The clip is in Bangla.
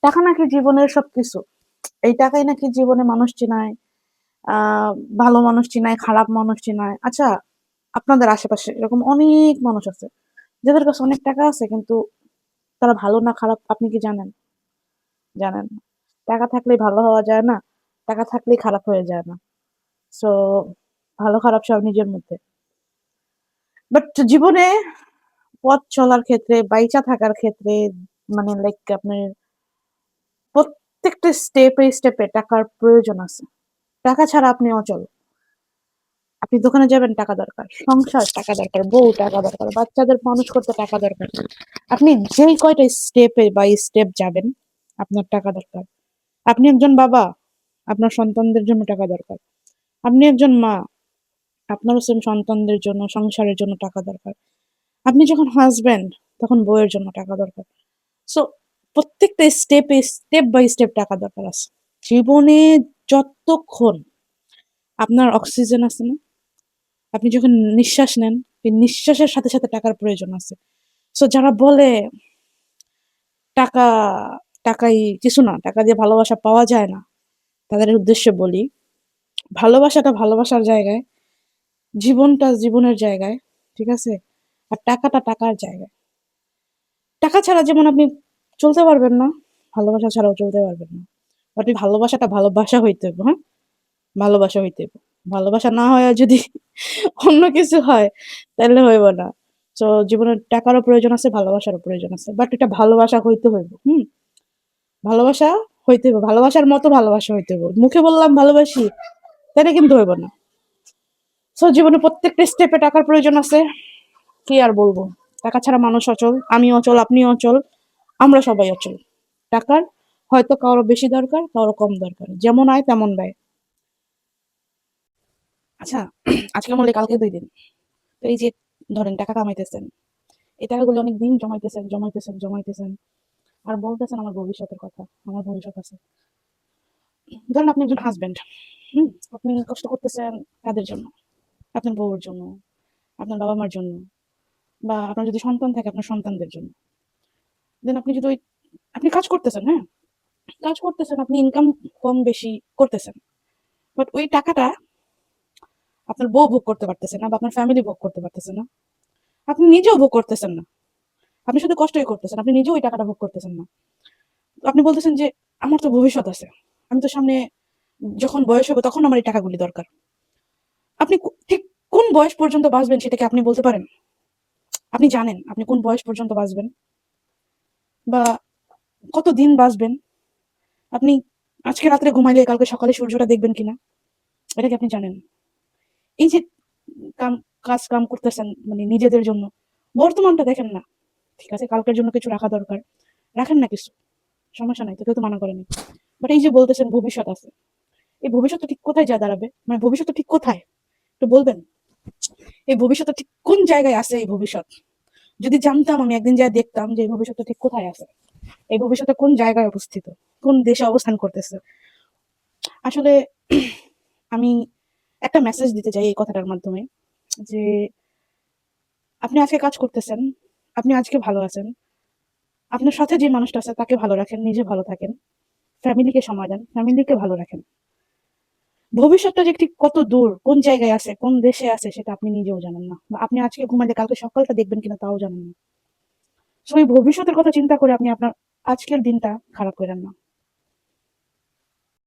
টাকা নাকি জীবনের সবকিছু। এই টাকাই নাকি জীবনে মানুষ চিনায়, আ ভালো মানুষ চিনায়, খারাপ মানুষ চিনায়। আচ্ছা, আপনাদের আশেপাশে এরকম অনেক মানুষ আছে, যাদের কাছে অনেক টাকা আছে কিন্তু তারা ভালো না খারাপ আপনি কি জানেন? জানেন না। টাকা থাকলেই ভালো হওয়া যায় না, টাকা থাকলেই খারাপ হয়ে যায় না। সো ভালো খারাপ সব নিজের মধ্যে। বাট জীবনে পথ চলার ক্ষেত্রে, বাইচা থাকার ক্ষেত্রে মানে লাইক আপনার প্রত্যেকটা স্টেপে টাকার প্রয়োজন আছে। টাকা ছাড়া আপনি অচল। আপনি দোকানে যাবেন টাকা দরকার, সংসার টাকা দরকার, বউ টাকা দরকার, বাচ্চাদের মানুষ করতে টাকা দরকার। আপনি যেই কয়টা স্টেপে বাই স্টেপ যাবেন, আপনার টাকা দরকার। আপনি একজন বাবা, আপনার সন্তানদের জন্য টাকা দরকার। আপনি একজন মা, আপনারও সেম সন্তানদের জন্য, সংসারের জন্য টাকা দরকার। আপনি যখন হাসব্যান্ড, তখন বউয়ের জন্য টাকা দরকার। সো প্রত্যেকটা স্টেপ বাই স্টেপ টাকা দরকার আছে। জীবনে যতক্ষণ আপনার অক্সিজেন আছে না, আপনি যখন নিঃশ্বাস নেন, এই নিঃশ্বাসের সাথে সাথে টাকার প্রয়োজন আছে। সো যারা বলে টাকা টাকাই কিছু না, টাকা দিয়ে ভালোবাসা পাওয়া যায় না, তাদের উদ্দেশ্যে বলি, ভালোবাসাটা ভালোবাসার জায়গায়, জীবনটা জীবনের জায়গায়, ঠিক আছে? আর টাকাটা টাকার জায়গায়। টাকা ছাড়া যেমন আপনি চলতে পারবেন না, ভালোবাসা ছাড়াও চলতে পারবেন না। বাট এই ভালোবাসাটা ভালোবাসা হইতে হবে, হ্যাঁ? ভালোবাসা হইতে হবে। ভালোবাসা না হয়ে যদি অন্য কিছু হয় তাহলে হইব না। সো জীবনে টাকারও প্রয়োজন আছে, ভালোবাসারও প্রয়োজন আছে। বাট এটা ভালোবাসা হইতে হইব। হুম? ভালোবাসা হইতে হইব। ভালোবাসার মতো ভালোবাসা হইতে হইব। মুখে বললাম ভালোবাসি, তাইলে কিন্তু হইব না। সো জীবনে প্রত্যেকটা স্টেপে টাকার প্রয়োজন আছে। কি আর বলবো? টাকা ছাড়া মানুষ অচল, আমি অচল, আপনি অচল, আমরা সবাই অচল। টাকার হয়তো কারো বেশি দরকার, কারো কম দরকার। যেমন আয় তেমন ব্যয়। আচ্ছা, আজকে মরলে কালকে ২ দিন। তো এই যে ধরেন টাকা কামাইতেছেন, এই টাকাগুলো অনেকদিন জমাইতেছেন। আর বলতেছেন আমার ভবিষ্যতের কথা, আমার ভবিষ্যৎ আছে। ধরেন আপনি একজন হাসব্যান্ড, হুম? আপনি কষ্ট করতেছেন কাদের জন্য? আপনার বউর জন্য, আপনার বাবা-মার জন্য, বা আপনার যদি সন্তান থাকে আপনার সন্তানদের জন্য। দেন আপনি যদি আপনি কাজ করতেছেন, হ্যাঁ? কাজ করতেছেন, আপনি ইনকাম কম বেশি করতেছেন। বাট ওই টাকাটা আপনার বউ ভোগ করতে পারতেছে না বা আপনার ফ্যামিলি ভোগ করতে পারতেছে না। আপনি নিজেও ভোগ করতেছেন না। আপনি শুধু কষ্টই করতেছেন। আপনি নিজেও ওই টাকাটা ভোগ করতেছেন না। তো আপনি বলতেছেন যে, "আমার তো ভবিষ্যৎ আছে। আমি তো সামনে যখন বয়স হবে তখন আমার এই টাকাগুলি দরকার।" আপনি ঠিক কোন বয়স পর্যন্ত বাঁচবেন সেটা কি আপনি বলতে পারেন? আপনি জানেন আপনি কোন বয়স পর্যন্ত বাঁচবেন? বা কতদিন বাঁচবেন? আপনি আজকে রাত্রে ঘুমাইলে কালকে সকালে সূর্যটা দেখবেন কিনা? এটা কি আপনি জানেন? এই যে কাম কাজ-কাম করতেছেন মানে নিজেদের জন্য, বর্তমানটা দেখেন না। ঠিক আছে? কালকের জন্য কিছু রাখা দরকার। রাখেন না কিছু। সমস্যা নাই। তো কেউ তো মানা করেনি। বাট এই যে বলতেছেন ভবিষ্যৎ আছে। এই ভবিষ্যৎটা ঠিক কোথায় যেয়ে দাঁড়াবে? মানে ভবিষ্যৎটা ঠিক কোথায়? একটু বলবেন? এই ভবিষ্যৎটা ঠিক কোন জায়গায় আছে এই ভবিষ্যৎ? যদি জানতাম আমি একদিন যেয়ে দেখতাম যে এই ভবিষ্যৎটা ঠিক কোথায় আছে। এই ভবিষ্যৎটা কোন জায়গায় অবস্থিত? কোন দেশে অবস্থান করতেছে? আসলে আমি একটা মেসেজ দিতে চাই এই কথাটার মাধ্যমে যে, আপনি আজকে কাজ করতেছেন, আপনি আজকে ভালো আছেন। আপনার সাথে যে মানুষটা আছে তাকে ভালো রাখেন, নিজে ভালো থাকেন। ফ্যামিলিকে সময় দেন, ফ্যামিলিকে ভালো রাখেন। ভবিষ্যৎটা যে ঠিক কত দূর, কোন জায়গায় আছে, কোন দেশে আছে সেটা আপনি নিজেও জানেন না। বা আপনি আজকে ঘুমাইলে কালকে সকালটা দেখবেন কিনা তাও জানেন না। সো এই ভবিষ্যতের কথা চিন্তা করে আপনি আপনার আজকের দিনটা খারাপ কইরেন না।